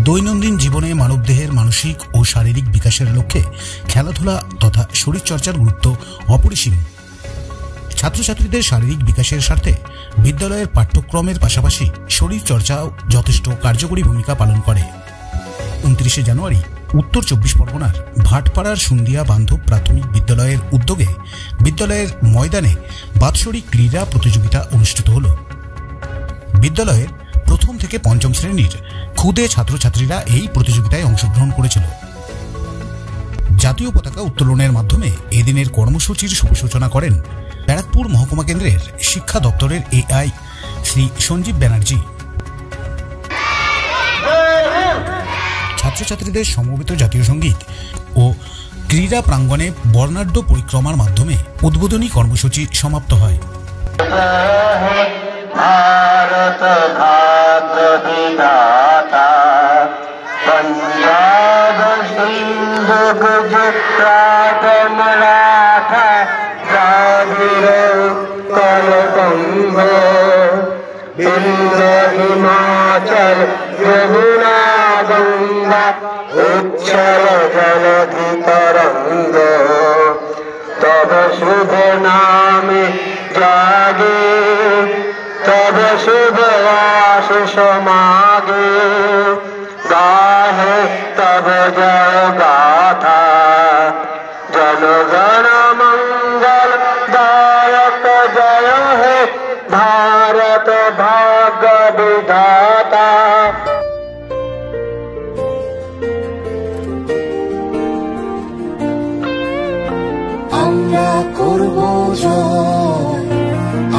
দৈনন্দিন জীবনে মানবদেহের মানসিক ও শারীরিক বিকাশের লক্ষ্যে খেলাধুলা তথা শরীরচর্চার গুরুত্ব অপরিসীম। ছাত্রছাত্রীদের শারীরিক বিকাশের স্বার্থে বিদ্যালয়ের পাঠ্যক্রমের পাশাপাশি শরীরচর্চাও যথেষ্ট কার্যকরী ভূমিকা পালন করে। 29শে জানুয়ারি উত্তর 24 পরগনার ভাটপাড়ার সুন্দিয়া বান্ধব প্রাথমিক বিদ্যালয়ের উদ্যোগে বিদ্যালয়ের ময়দানে বাৎসরিক ক্রীড়া প্রতিযোগিতা অনুষ্ঠিত হল। বিদ্যালয়ের প্রথম থেকে পঞ্চম শ্রেণীর ক্ষুদে ছাত্রছাত্রীরা এই প্রতিযোগিতায় অংশগ্রহণ করেছিল। জাতীয় পতাকা উত্তোলনের মাধ্যমে এদিনের কর্মসূচির শুভ সূচনা করেন ব্যারাকপুর মহকুমা কেন্দ্রের শিক্ষা দপ্তরের এআই শ্রী সঞ্জীব ব্যানার্জি। ছাত্রছাত্রীদের সমবেত জাতীয় সঙ্গীত ও ক্রীড়া প্রাঙ্গণে বর্ণাঢ্য পরিক্রমার মাধ্যমে উদ্বোধনী কর্মসূচি সমাপ্ত হয়। भारत भाग्य विधाता पंजाब सिंधु गुजरात मराठा द्राविड़ उत्कल बंग विंध्य हिमाचल यमुना गंगा उच्छल जलधि तरंग तब शुभ नामे जागे तब शुभ आशीष मागे गाहे तब जय गाथा जनगण मंगल दायक जय हे भारत भाग्य विधाता। আমরা করব জয়,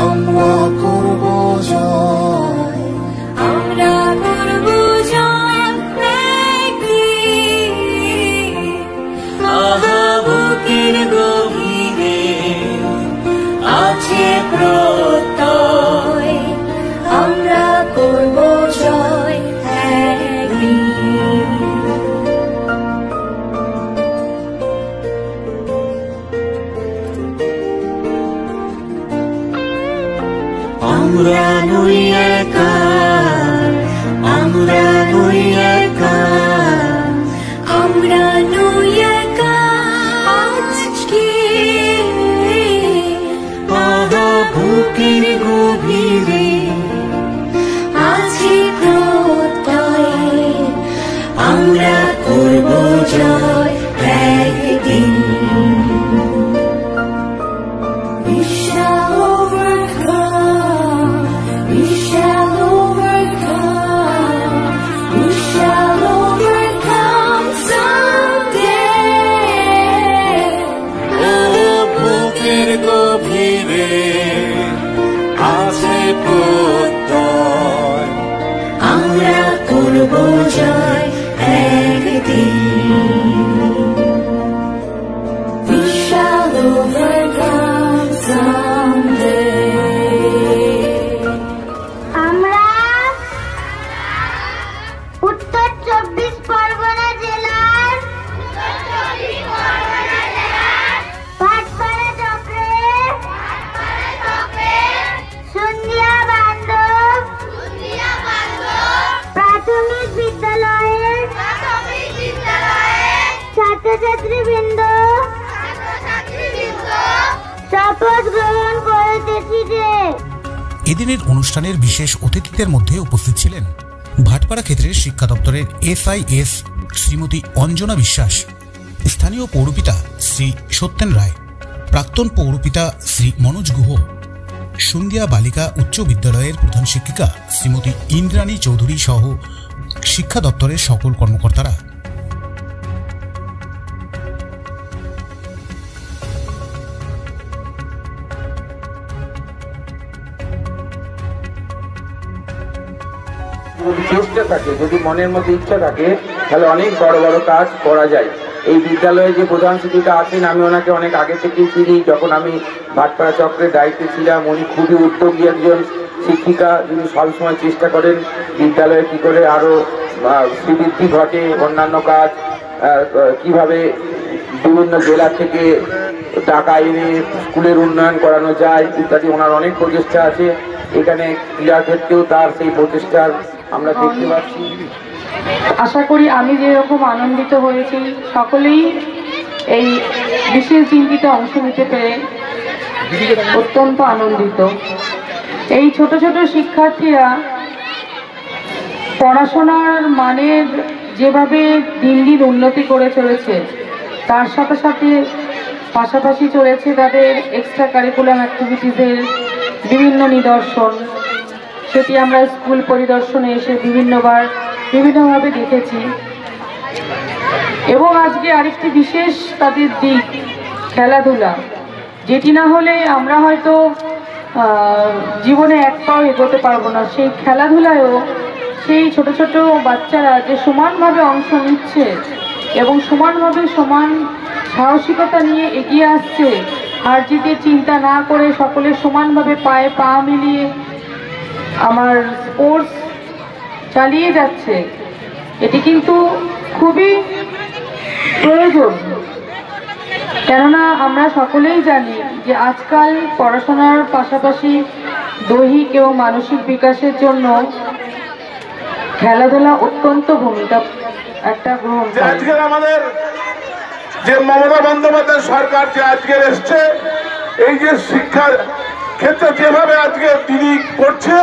আমরা করব জয়, আমরা করব জয় একদিন। আহা বুকের গভীরে আছে প্রত্যয়, আমরা করব জয় একদিন। আমরা নই একা, আমরা নই একা, আমরা নই একা আজকে। আহা বুকের গভীরে আছে প্রত্যয়, আমরা করব জয় একদিন। We shall overcome, we shall overcome, we shall overcome someday. বুকের গভীরে আছে প্রত্যয়, আমরা করব জয় একদিন। We shall overcome someday. আমরা উত্তর 24 পরগনা জেলার ভাটপাড়া চক্রে সন্ধিয়া বান্ধব প্রাথমিক বিদ্যালয়ের ছাত্রছাত্রীবৃন্দ শপথ গ্রহণ করিতেছি যে। এদিনের অনুষ্ঠানের বিশেষ অতিথিদের মধ্যে উপস্থিত ছিলেন ভাটপাড়া ক্ষেত্রের শিক্ষা দপ্তরের এসআইএস শ্রীমতী অঞ্জনা বিশ্বাস, স্থানীয় পৌরপিতা শ্রী সত্যেন রায়, প্রাক্তন পৌরপিতা শ্রী মনোজ গুহ, সন্ধিয়া বালিকা উচ্চ বিদ্যালয়ের প্রধান শিক্ষিকা শ্রীমতী ইন্দ্রাণী চৌধুরী সহ শিক্ষা দপ্তরের সকল কর্মকর্তারা। যদি চেষ্টা থাকে, যদি মনের মধ্যে ইচ্ছা থাকে, তাহলে অনেক বড় বড় কাজ করা যায়। এই বিদ্যালয়ে যে প্রধান শিক্ষিকা আছেন, আমি ওনাকে অনেক আগে থেকেই চিনি। যখন আমি ভাটপাড়া চক্রের দায়িত্বে ছিলাম, উনি খুবই উদ্যোগী একজন শিক্ষিকা, যিনি সবসময় চেষ্টা করেন বিদ্যালয়ে কী করে আরও শ্রীবৃদ্ধি ঘটে, অন্যান্য কাজ কিভাবে বিভিন্ন জেলা থেকে টাকা এনে স্কুলের উন্নয়ন করানো যায় ইত্যাদি ওনার অনেক প্রচেষ্টা আছে। এখানে ক্রীড়া ক্ষেত্রেও তার সেই প্রচেষ্টার আমরা দেখতে পাচ্ছি। আশা করি আমি যেরকম আনন্দিত হয়েছি সকলেই এই বিশেষ দিনটিতে অংশ নিতে পেরে অত্যন্ত আনন্দিত। এই ছোট ছোট শিক্ষার্থীরা পড়াশোনার মানের যেভাবে দিন দিন উন্নতি করে চলেছে, তার সাথে সাথে পাশাপাশি চলেছে তাদের এক্সট্রা কারিকুলাম অ্যাক্টিভিটিসের বিভিন্ন নিদর্শন। সেটি আমরা স্কুল পরিদর্শনে এসে বিভিন্নভাবে দেখেছি। এবং আজকে আরেকটি বিশেষ তাদের দিক খেলাধুলা, যেটি না হলে আমরা হয়তো জীবনে এক পাও এগোতে পারবো না। সেই খেলাধুলায়ও সেই ছোট ছোট বাচ্চারা যে সমানভাবে অংশ নিচ্ছে এবং সমান সাহসিকতা নিয়ে এগিয়ে আসছে, হার জিতের চিন্তা না করে সকলে সমানভাবে পায়ে পা মিলিয়ে আমার স্পোর্টস চালিয়ে যাচ্ছে, এটি কিন্তু খুবই প্রয়োজন। কেননা আমরা সকলেই জানি যে আজকাল পড়াশোনার পাশাপাশি দৈহিক এবং মানসিক বিকাশের জন্য খেলাধুলা অত্যন্ত ভূমিকা একটা গ্রহণ করে। আজকের আমাদের যে মমতা বন্দ্যোপাধ্যায় সরকার যে আজকের এসছে, এই যে শিক্ষার ক্ষেত্রে যেভাবে আজকে তিনি করছে,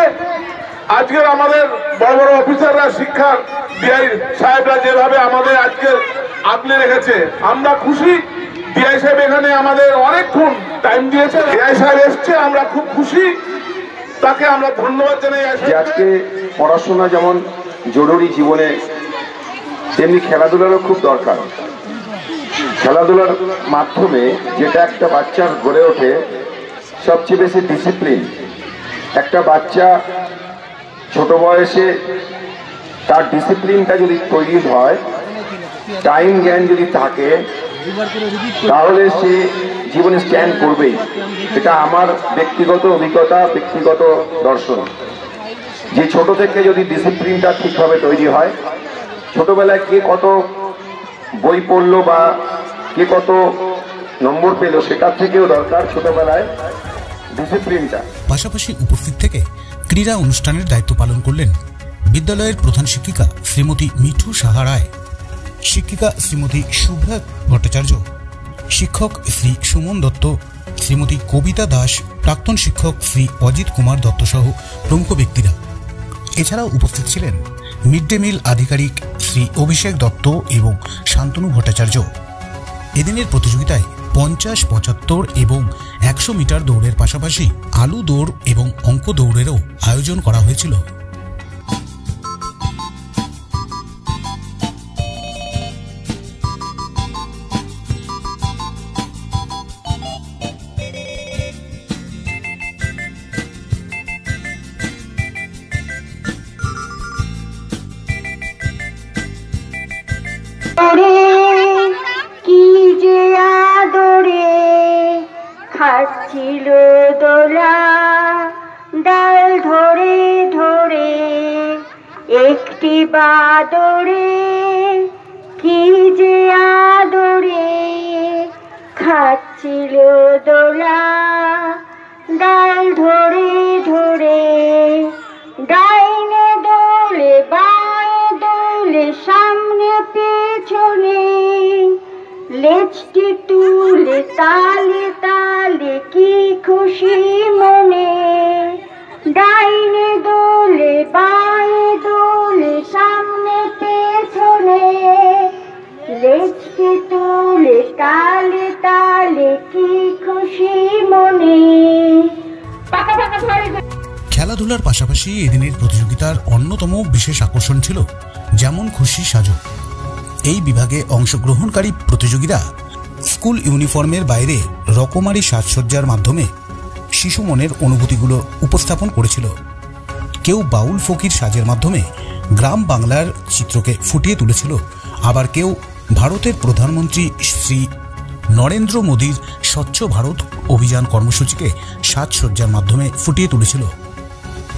আজকের আমাদের বড় বড় অফিসাররা শিক্ষা ডিআই সাহেবরা যেভাবে আমাদের আজকে আগলে রেখেছে, আমরা খুশি। ডিআই সাহেব এখানে আমাদের অনেকক্ষণ টাইম দিয়েছে, ডিআই সাহেব এসছে, আমরা খুব খুশি, তাকে আমরা ধন্যবাদ জানাই। আজকে পড়াশোনা যেমন জরুরি জীবনে, তেমনি খেলাধুলারও খুব দরকার। খেলাধুলার মাধ্যমে যেটা একটা বাচ্চার গড়ে ওঠে সবচেয়ে বেশি ডিসিপ্লিন। একটা বাচ্চা ছোট বয়সে তার ডিসিপ্লিনটা যদি তৈরি হয়, টাইম জ্ঞান যদি থাকে, তাহলে সে জীবনে স্ট্যান্ড করবেই। এটা আমার ব্যক্তিগত অভিজ্ঞতা, ব্যক্তিগত দর্শন। যে ছোট থেকে যদি ডিসিপ্লিনটা ঠিকভাবে তৈরি হয়, ছোটবেলায় কে কত বই পড়লো বা কে কত নম্বর পেল, সেটার থেকেও দরকার ছোটবেলায় ডিসিপ্লিনটা। পাশাপাশি উপস্থিত থেকে ক্রীড়া অনুষ্ঠানের দায়িত্ব পালন করলেন বিদ্যালয়ের প্রধান শিক্ষিকা শ্রীমতী মিঠু সাহা রায়, শিক্ষিকা শ্রীমতী শুভ্রা ভট্টাচার্য, শিক্ষক শ্রী সুমন দত্ত, শ্রীমতী কবিতা দাস, প্রাক্তন শিক্ষক শ্রী অজিত কুমার দত্ত সহ প্রমুখ ব্যক্তিরা। এছাড়াও উপস্থিত ছিলেন মিড ডে মিল আধিকারিক শ্রী অভিষেক দত্ত এবং শান্তনু ভট্টাচার্য। এদিনের প্রতিযোগিতায় 50, 75 এবং 100 মিটার দৌড়ের পাশাপাশি আলু দৌড় এবং অঙ্ক দৌড়েরও আয়োজন করা হয়েছিল। কি যে আদরে খাচ্ছিল দোলা, ডাল ধরে ধরে একটি বাদরে, কি যে আদরে খাচ্ছিল দোলা, ডাল ধরে ধরে, ডাইনে দোলে বাঁয়ে দোলে সামনে পেছনে, লেজটি তুলে তালে তালে কি খুশি মনে, ডাইনে দোলে বাঁয়ে দোলে সামনে পেছনে, লেজটি তুলে তালে তালে কি খুশি মনে। খেলাধুলার পাশাপাশি এদিনের প্রতিযোগিতার অন্যতম বিশেষ আকর্ষণ ছিল যেমন খুশি সাজো। এই বিভাগে অংশগ্রহণকারী প্রতিযোগীরা স্কুল ইউনিফর্মের বাইরে রকমারি সাজসজ্জার মাধ্যমে শিশু মনের অনুভূতিগুলো উপস্থাপন করেছিল। কেউ বাউল ফকির সাজের মাধ্যমে গ্রাম বাংলার চিত্রকে ফুটিয়ে তুলেছিল, আবার কেউ ভারতের প্রধানমন্ত্রী শ্রী নরেন্দ্র মোদীর স্বচ্ছ ভারত অভিযান কর্মসূচিকে সাজসজ্জার মাধ্যমে ফুটিয়ে তুলেছিল।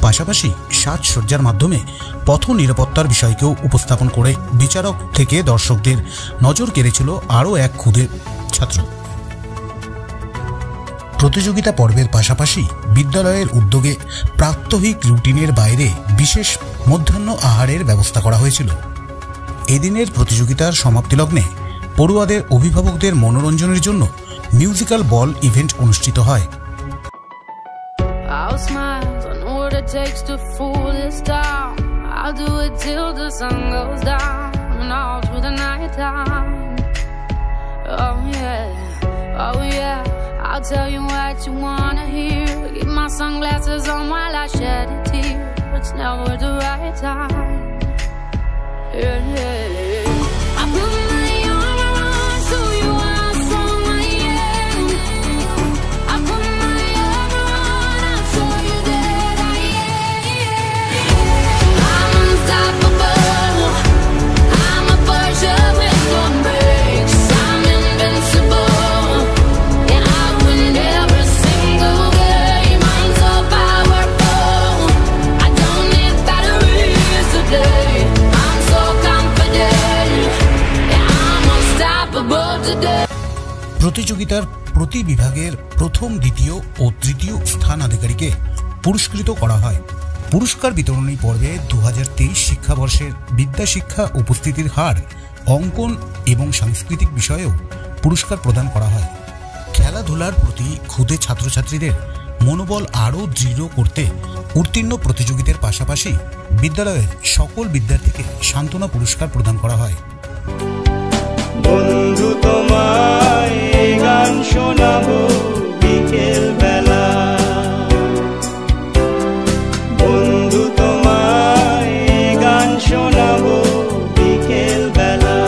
পাশাপাশি সাজসজ্জার মাধ্যমে পথ নিরাপত্তার বিষয়কেও উপস্থাপন করে বিচারক থেকে দর্শকদের নজর কেড়েছিল আরও এক ক্ষুদে ছাত্র। প্রতিযোগিতা পর্বের পাশাপাশি বিদ্যালয়ের উদ্যোগে প্রাত্যহিক রুটিনের বাইরে বিশেষ মধ্যাহ্ন আহারের ব্যবস্থা করা হয়েছিল। এদিনের প্রতিযোগিতার সমাপ্তিলগ্নে পড়ুয়াদের অভিভাবকদের মনোরঞ্জনের জন্য মিউজিক্যাল বল ইভেন্ট অনুষ্ঠিত হয়। I'll smile, I know what it takes to fool this town. I'll do it till the sun goes down and all through the night time. Oh yeah, I'll tell you what you wanna hear. Keep my sunglasses on while I shed a tear. It's never the right time. Yeah. I put my arm around so you are strong, I am. I put my arm around, I saw you that I am. I'm unstoppable. I'm a Porsche with no brakes. I'm invincible. Yeah, I win every single game. I'm so powerful. I don't need batteries today. I'm so confident. Yeah, I'm unstoppable today. প্রতিযোগিতার প্রতি বিভাগের প্রথম, দ্বিতীয় ও তৃতীয় স্থানাধিকারীকে পুরস্কৃত করা হয়। পুরস্কার বিতরণী পর্বে 2023 শিক্ষাবর্ষের বিদ্যাশিক্ষা উপস্থিতির হার, অঙ্কন এবং সাংস্কৃতিক বিষয়েও পুরস্কার প্রদান করা হয়। খেলাধুলার প্রতি ক্ষুদে ছাত্রছাত্রীদের মনোবল আরও দৃঢ় করতে উত্তীর্ণ প্রতিযোগিতার পাশাপাশি বিদ্যালয়ের সকল বিদ্যার্থীকে সান্ত্বনা পুরস্কার প্রদান করা হয়। বন্ধু তোমায় গান শোনাবো বিকেল বেলা, বন্ধু তোমায় গান শোনাবো বিকেল বেলা।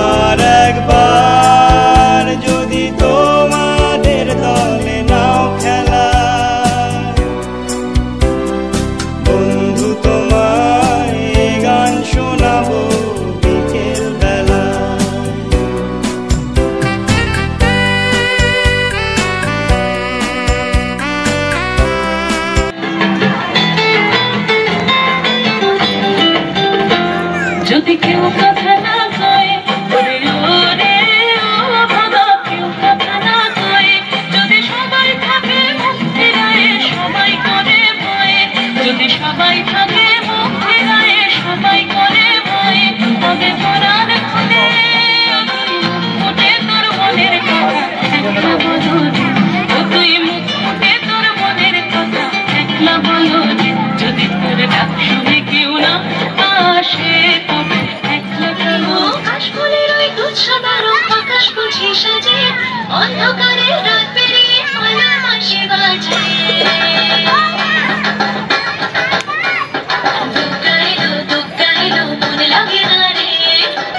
আর একবার যদি তোমাদের দলে নাও খেলা, বন্ধু তোমায় গান শোনাবো বিকেল বেলা। যদি কেউ কথা না কয়, ওরে ওরে ও ভাবা, কেউ কথা না কয়, যদি সবাই থাকে মুক্তি রায়ে সবাই করে ভয়, যদি সবাই থাকে মুক্তি রায়ে সবাই করে ভয়, তবে পরাণ খুলে মুখে তোর মনের কথা একলা বলো রে, ও তুই মুখ ফুটে তোর মনের কথা একলা বলো রে, যদি তোর ডাক শুনে কেউ না আসে তবে একলা বলো। কাশফুলের ওই দুধ সাদা রং আকাশ বুঝি সাজে, অন্ধকারে রাত পেরিয়ে আলোর মাসি বাজে। দুঃখাইলো মনে লাগে না রে,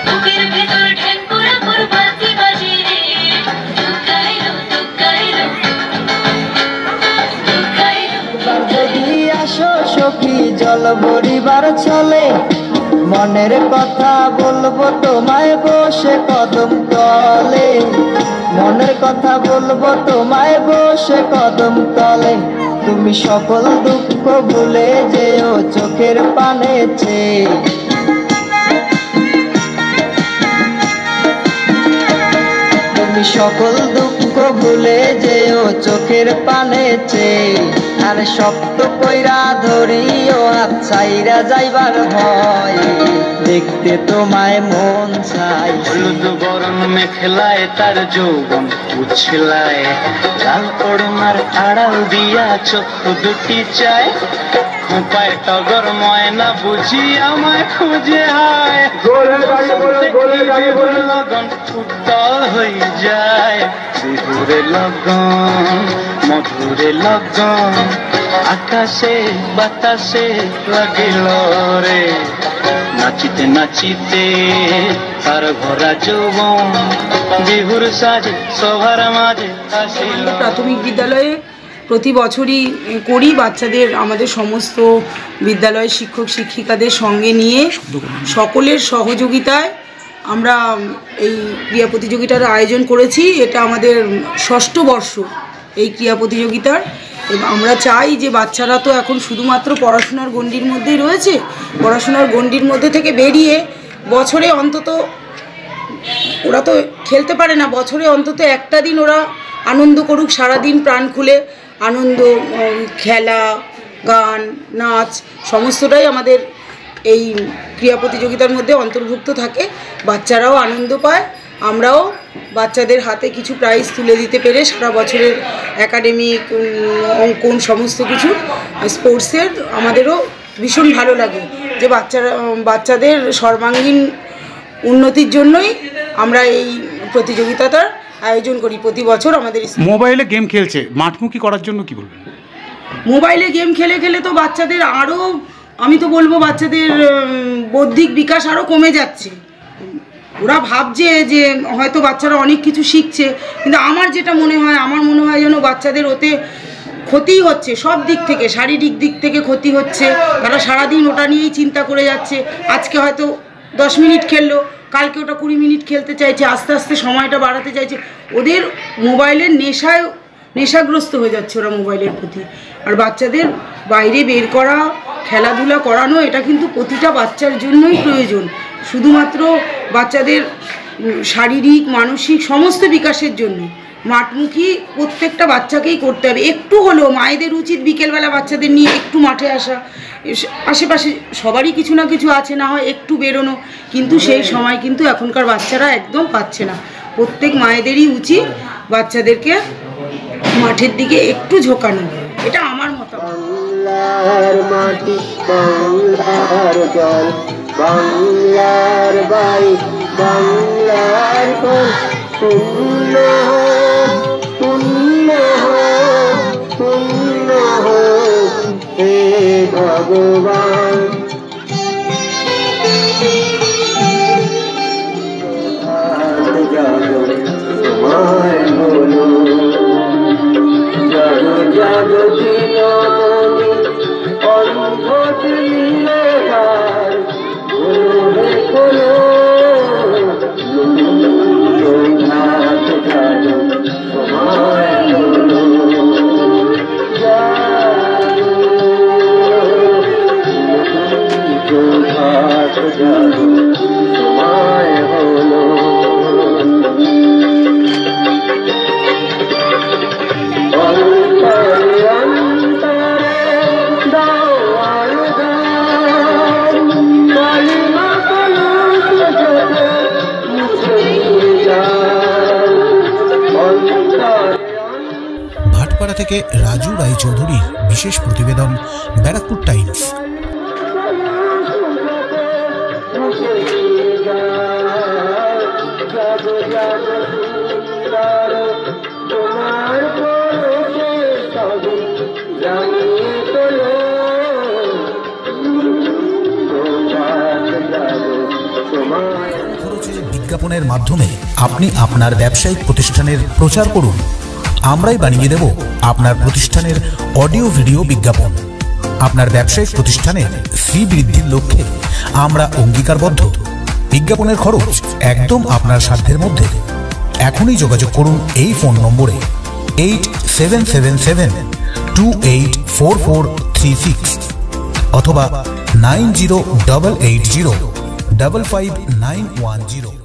বুকের ভেতর ঠ্যাং পোড়া বাতি বাজে রে। দুঃখাইলো যদি আসো সখী জল ভরিবার চলে, মনের কথা বলবো তোমায় বসে কদম তলে, মনের কথা বলবো তোমায় বসে কদম তলে। তুমি সকল দুঃখ ভুলে যেও চোখের পানে চেয়ে, তুমি সকল দুঃখ ভুলে যেও চোখের পানে চেয়ে। আর শক্ত কইরা ধরিও হাত ছাইরা যাইবার ভয়, দেখতে তোমায় মন চাই। হলুদ বরণ মেখলায় তার যৌবন উছলায়, লাল ওড়নার আড়াল দিয়া চক্ষু দুটি চায়, খোঁপায় টগর ময়না বুঝি আমায় খুঁজে হায়, লগন উত্তল হয়ে যায়। বিহুরে লগন মধুরে লগন, আকাশে বাতাসে লাগিল রে, নাচিতে নাচিতে তার ভরা যৌবন, বিহুর সাজে সবার মাঝে আসিল। প্রাথমিক বিদ্যালয়ে প্রতি বছরই করি, বাচ্চাদের আমাদের সমস্ত বিদ্যালয়ের শিক্ষক শিক্ষিকাদের সঙ্গে নিয়ে সকলের সহযোগিতায় আমরা এই ক্রীড়া প্রতিযোগিতার আয়োজন করেছি। এটা আমাদের 6ষ্ঠ বর্ষ এই ক্রীড়া প্রতিযোগিতার, এবং আমরা চাই যে বাচ্চারা তো এখন শুধুমাত্র পড়াশোনার গণ্ডির মধ্যেই রয়েছে, পড়াশোনার গণ্ডির মধ্যে থেকে বেরিয়ে বছরে অন্তত, ওরা তো খেলতে পারে না, বছরে অন্তত একটা দিন ওরা আনন্দ করুক সারাদিন প্রাণ খুলে, আনন্দ, খেলা, গান, নাচ সমস্তটাই আমাদের এই ক্রীড়া প্রতিযোগিতার মধ্যে অন্তর্ভুক্ত থাকে। বাচ্চারাও আনন্দ পায়, আমরাও বাচ্চাদের হাতে কিছু প্রাইজ তুলে দিতে পেরে সারা বছরের একাডেমিক, অঙ্কন সমস্ত কিছু স্পোর্টসের আমাদেরও ভীষণ ভালো লাগে যে বাচ্চাদের সর্বাঙ্গীন উন্নতির জন্যই আমরা এই প্রতিযোগিতাটার আয়োজন করি প্রতি বছর। আমাদের মোবাইলে গেম খেলছে, মাঠমুখী করার জন্য কি বলবেন? মোবাইলে গেম খেলে খেলে তো বাচ্চাদের আরও, আমি তো বলবো বাচ্চাদের বৌদ্ধিক বিকাশ আরও কমে যাচ্ছে। ওরা ভাবছে যে হয়তো বাচ্চারা অনেক কিছু শিখছে, কিন্তু আমার যেটা মনে হয় যেন বাচ্চাদের ওতে ক্ষতি হচ্ছে সব দিক থেকে, শারীরিক দিক থেকে ক্ষতি হচ্ছে। তারা সারাদিন ওটা নিয়েই চিন্তা করে যাচ্ছে। আজকে হয়তো 10 মিনিট খেললো, কালকে ওটা 20 মিনিট খেলতে চাইছে, আস্তে আস্তে সময়টা বাড়াতে চাইছে। ওদের মোবাইলের নেশাগ্রস্ত হয়ে যাচ্ছে ওরা মোবাইলের প্রতি। আর বাচ্চাদের বাইরে বের করা, খেলাধুলা করানো, এটা কিন্তু প্রতিটা বাচ্চার জন্যই প্রয়োজন। শুধুমাত্র বাচ্চাদের শারীরিক, মানসিক সমস্ত বিকাশের জন্য মাঠমুখী প্রত্যেকটা বাচ্চাকেই করতে হবে। একটু হলেও মায়েদের উচিত বিকেলবেলা বাচ্চাদের নিয়ে একটু মাঠে আসা। আশেপাশে সবারই কিছু না কিছু আছে, না হয় একটু বেরোনো, কিন্তু সেই সময় কিন্তু এখনকার বাচ্চারা একদম পাচ্ছে না। প্রত্যেক মায়েদেরই উচিত বাচ্চাদেরকে মাঠের দিকে একটু ঝোঁকানো, এটা আমার মতামত। বাংলার মাটি, বাংলার জল, বাংলার বাড়ি, বাংলার ঘর, শূন্য শূন্য শূন্য হে ভগবান। সময় হলো, জাগো জাগো দিনমণি, অন্ধক নীলহার, হলো হলো প্রভাত জাগো, সময় হলো, জাগো প্রভাত জাগো, সময় হলো। ভাটপাড়া থেকে রাজু রায়চৌধুরীর বিশেষ প্রতিবেদন, ব্যারাকপুর টাইমস। বিজ্ঞাপনের মাধ্যমে আপনি আপনার ব্যবসায়িক প্রতিষ্ঠানের প্রচার করুন। আমরাই বানিয়ে দেব আপনার প্রতিষ্ঠানের অডিও ভিডিও বিজ্ঞাপন। আপনার ব্যবসায়িক প্রতিষ্ঠানের শ্রীবৃদ্ধির লক্ষ্যে আমরা অঙ্গীকারবদ্ধ। বিজ্ঞাপনের খরচ একদম আপনার সাধ্যের মধ্যে। এখনই যোগাযোগ করুন এই ফোন নম্বরে 8777284436 অথবা 9088055910।